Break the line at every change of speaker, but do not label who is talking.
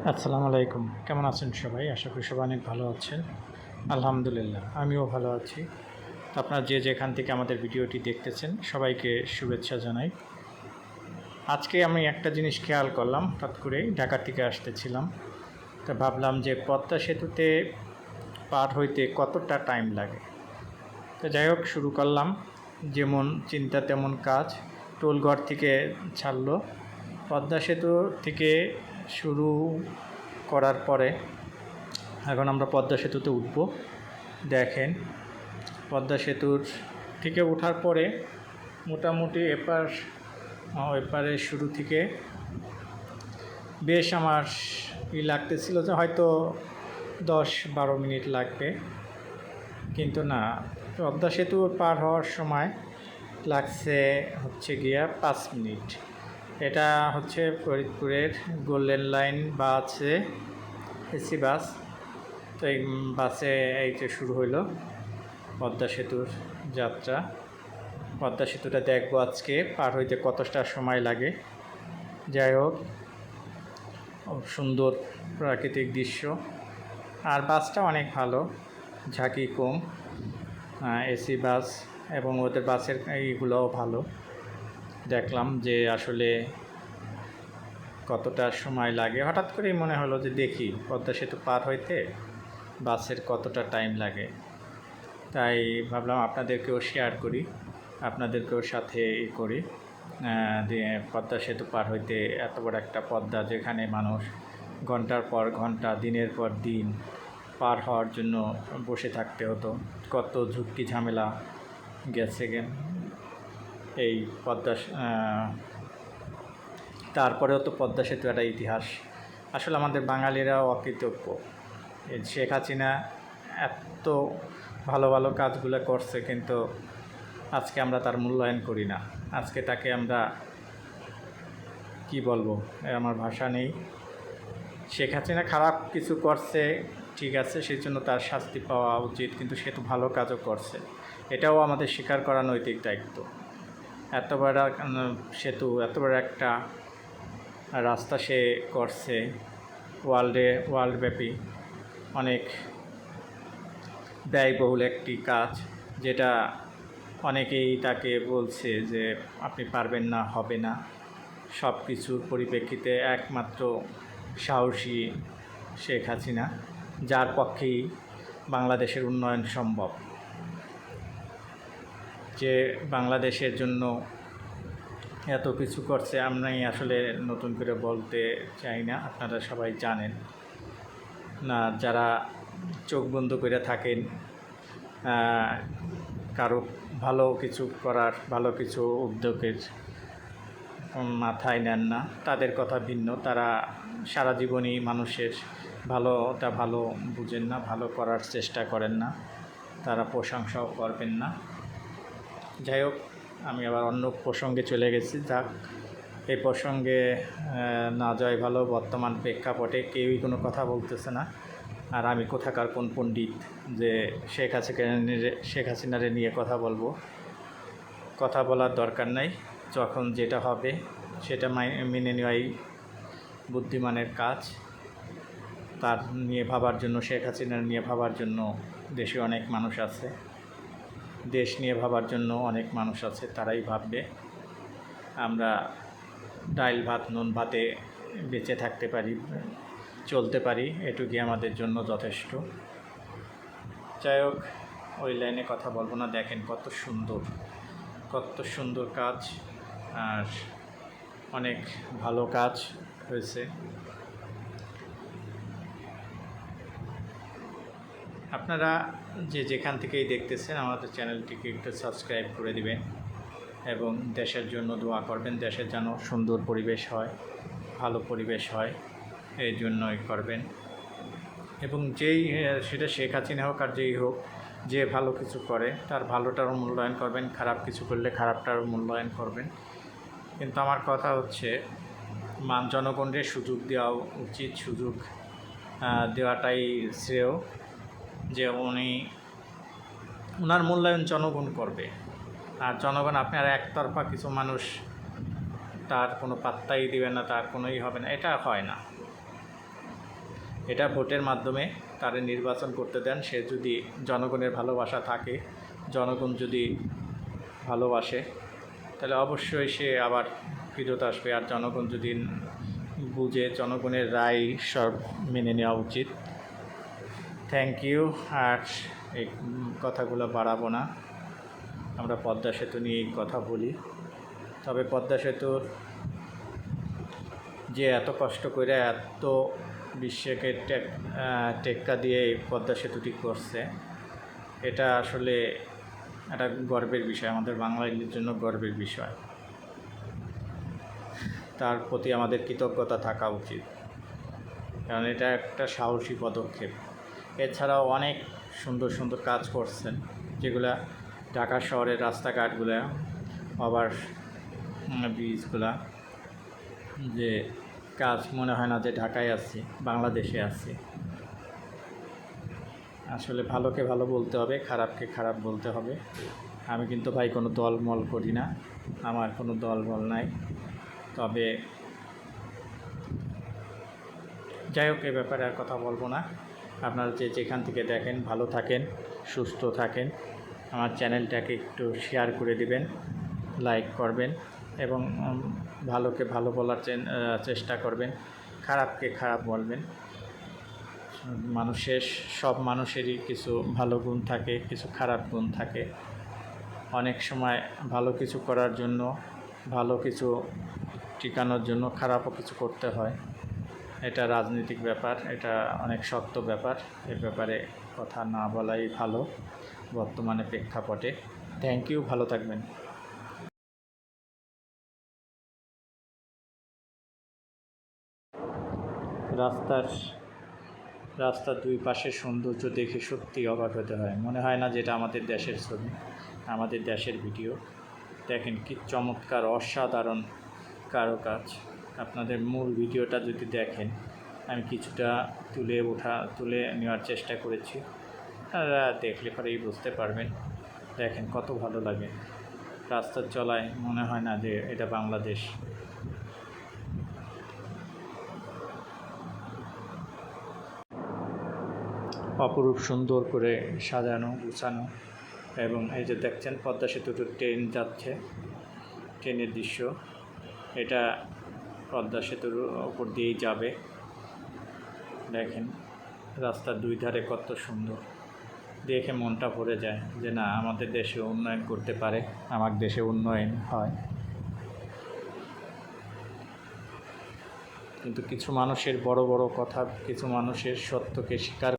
আসসালামু আলাইকুম। কেমন আছেন সবাই? আশা করি সবাই অনেক ভালো আছেন। আলহামদুলিল্লাহ, আমিও ভালো আছি। তো আপনারা যে যেখান থেকে আমাদের ভিডিওটি দেখতেছেন, সবাইকে শুভেচ্ছা জানাই। আজকে আমি একটা জিনিস খেয়াল করলাম, হঠাৎ করেই ঢাকা থেকে আসতেছিলাম। তো ভাবলাম যে পদ্মা সেতুতে পার হইতে কতটা টাইম লাগে। তো যাই হোক, শুরু করলাম। যেমন চিন্তা তেমন কাজ। টোলঘর থেকে ছাড়লো। পদ্মা সেতু থেকে শুরু করার পরে এখন আমরা পদ্মা সেতুতে উঠব। দেখেন, পদ্মা সেতুর থেকে ওঠার পরে মোটামুটি এপারে শুরু থেকে বেশ আমার লাগতেছিল যে হয়তো 10-12 মিনিট লাগবে, কিন্তু না, পদ্মা সেতু পার হওয়ার সময় লাগছে হচ্ছে গিয়া 5 মিনিট। এটা হচ্ছে ফরিদপুরের গোল্ডেন লাইন বাসে, এসি বাস। তো এই বাসে এই যে শুরু হইলো পদ্মা সেতুর যাত্রা। পদ্মা সেতুটা দেখবো আজকে পার হইতে কতটা সময় লাগে। যাই হোক, সুন্দর প্রাকৃতিক দৃশ্য। আর বাসটা অনেক ভালো, ঝাঁকি কম, এসি বাস, এবং ওদের বাসের এইগুলোও ভালো। দেখলাম যে আসলে কতটা সময় লাগে। হঠাৎ করেই মনে হলো যে দেখি পদ্মা সেতু পার হইতে বাসের কতটা টাইম লাগে। তাই ভাবলাম আপনাদেরকেও শেয়ার করি, আপনাদেরকেও সাথে করি। পদ্মা সেতু পার হইতে এত বড় একটা পদ্মা, যেখানে মানুষ ঘন্টার পর ঘন্টা, দিনের পর দিন পার হওয়ার জন্য বসে থাকতে হতো, কত ঝুঁকি ঝামেলা গেছে এই পদ্মা। তারপরেও তো পদ্মা সেতু একটা ইতিহাস। আসলে আমাদের বাঙালিরাও অকৃতজ্ঞ। শেখ হাসিনা এত ভালো ভালো কাজগুলো করছে, কিন্তু আজকে আমরা তার মূল্যায়ন করি না। আজকে তাকে আমরা কি বলবো, আমার ভাষা নেই। শেখ হাসিনা খারাপ কিছু করছে, ঠিক আছে, সেই জন্য তার শাস্তি পাওয়া উচিত, কিন্তু সে তো ভালো কাজও করছে, এটাও আমাদের স্বীকার করা নৈতিক দায়িত্ব। এত বড় সেতু, এত বড় একটা রাস্তা সে করছে, ওয়ার্ল্ডব্যাপী অনেক ব্যয়বহুল একটি কাজ, যেটা অনেকেই তাকে বলছে যে আপনি পারবেন না, হবে না। সব কিছুর পরিপ্রেক্ষিতে একমাত্র সাহসী শেখ হাসিনা, যার পক্ষেই বাংলাদেশের উন্নয়ন সম্ভব। যে বাংলাদেশের জন্য এত কিছু করছে, আমি আসলে নতুন করে বলতে চাই না, আপনারা সবাই জানেন। না, যারা চোখ বন্ধ করে থাকেন, কারো ভালো কিছু করার, ভালো কিছু উদ্যোগের মাথায় নেন না, তাদের কথা ভিন্ন। তারা সারা জীবনই মানুষের ভালো বুঝেন না, ভালো করার চেষ্টা করেন না, তারা প্রশংসাও করবেন না। যাই হোক, আমি আবার অন্য প্রসঙ্গে চলে গেছি। যাক, এই প্রসঙ্গে না যাওয়াই ভালো। বর্তমান প্রেক্ষাপটে কেউই কোনো কথা বলতেছে না, আর আমি কোথাকার কোন পণ্ডিত যে শেখ হাসিনারে নিয়ে কথা বলবো। কথা বলার দরকার নাই, যখন যেটা হবে সেটা মেনে নেওয়াই বুদ্ধিমানের কাজ। তার নিয়ে ভাবার জন্য, শেখ হাসিনার নিয়ে ভাবার জন্য দেশে অনেক মানুষ আছে, দেশ নিয়ে ভাবার জন্য অনেক মানুষ আছে, তারাই ভাববে। আমরা ডাইল ভাত নুন ভাতে বেঁচে থাকতে পারি, চলতে পারি, এটুকুই আমাদের জন্য যথেষ্ট। যাই হোক, ওই লাইনে কথা বলবো না। দেখেন কত সুন্দর কাজ, আর অনেক ভালো কাজ হয়েছে। আপনারা যে যেখান থেকেই দেখতেছেন, আমাদের চ্যানেলটিকে একটু সাবস্ক্রাইব করে দিবেন এবং দেশের জন্য দোয়া করবেন। দেশের যেন সুন্দর পরিবেশ হয়, ভালো পরিবেশ হয়, এই জন্যই করবেন। এবং সেটা শেখ হাসিনা হোক আর যেই হোক, যে ভালো কিছু করে তার ভালোটারও মূল্যায়ন করবেন, খারাপ কিছু করলে খারাপটারও মূল্যায়ন করবেন। কিন্তু আমার কথা হচ্ছে, জনগণের সুযোগ দেওয়া উচিত, সুযোগ দেওয়াটাই শ্রেয়। যে ওনার মূল্যায়ন জনগণ করবে, আর জনগণ আপনার একতরফা কিছু মানুষ তার কোনো পাত্তাই দিবে না, তার কোনোই হবে না, এটা হয় না। এটা ভোটের মাধ্যমে তারা নির্বাচন করতে দেন। সে যদি জনগণের ভালোবাসা থাকে, জনগণ যদি ভালোবাসে, তাহলে অবশ্যই সে আবার ফেরত আসবে। আর জনগণ যদি বুঝে, জনগণের রায় সব মেনে নেওয়া উচিত। Thank you. আর এই কথাগুলো বাড়াবো না, আমরা পদ্মা সেতু নিয়েই কথা বলি। তবে পদ্মা সেতুর যে এত কষ্ট করে এত বিশ্বকে টেক্কা দিয়ে এই পদ্মা সেতুটি করছে, এটা আসলে একটা গর্বের বিষয়, আমাদের বাঙালির জন্য গর্বের বিষয়। তার প্রতি আমাদের কৃতজ্ঞতা থাকা উচিত, কারণ এটা একটা সাহসী পদক্ষেপ। এছাড়াও অনেক সুন্দর সুন্দর কাজ করছেন, যেগুলা ঢাকা শহরের রাস্তাঘাটগুলো, আবার ব্রিজগুলা, যে কাজ মনে হয় না যে ঢাকায় আছি, বাংলাদেশে আছি। আসলে ভালোকে ভালো বলতে হবে, খারাপকে খারাপ বলতে হবে। আমি কিন্তু ভাই কোনো দলমল করি না, আমার কোনো দলমল নাই। তবে যাই হোক, এ ব্যাপারে আর কথা বলবো না। আপনারা যেখান থেকে দেখেন ভালো থাকেন, সুস্থ থাকেন। আমার চ্যানেলটাকে একটু শেয়ার করে দিবেন, লাইক করবেন এবং ভালোকে ভালো বলার চেষ্টা করবেন, খারাপকে খারাপ বলবেন। সব মানুষেরই কিছু ভালো গুণ থাকে, কিছু খারাপ গুণ থাকে। অনেক সময় ভালো কিছু করার জন্য, ভালো কিছু টিকানোর জন্য খারাপও কিছু করতে হয়। এটা রাজনৈতিক ব্যাপার, এটা অনেক শক্ত ব্যাপার। এ ব্যাপারে কথা না বলাই ভালো বর্তমানে প্রেক্ষাপটে। থ্যাংক ইউ, ভালো থাকবেন। রাস্তার দুই পাশের সৌন্দর্য দেখে সত্যি অবাক হতে হয়, মনে হয় না যেটা আমাদের দেশের ছবি, আমাদের দেশের ভিডিও। দেখেন কি চমৎকার, অসাধারণ কারুকাজ। আপনাদের মূল ভিডিওটা যদি দেখেন, আমি কিছুটা তুলে নেওয়ার চেষ্টা করেছি, আপনারা দেখলে পরেই বুঝতে পারবেন। দেখেন কত ভালো লাগে, রাস্তার চলায় মনে হয় না যে এটা বাংলাদেশ। অপরূপ সুন্দর করে সাজানো গুছানো। এবং এই যে দেখছেন পদ্মা সেতুতে ট্রেন যাচ্ছে, ট্রেনের দৃশ্য। এটা পদ্মা সেতুর ওপর দিয়েই যাবে। দেখেন রাস্তার দুই ধারে কত সুন্দর, দেখে মনটা ভরে যায় যে না, আমাদের দেশে উন্নয়ন করতে পারে, আমার দেশে উন্নয়ন হয়। কিন্তু কিছু মানুষের বড় বড় কথা, কিছু মানুষের সত্যকে স্বীকার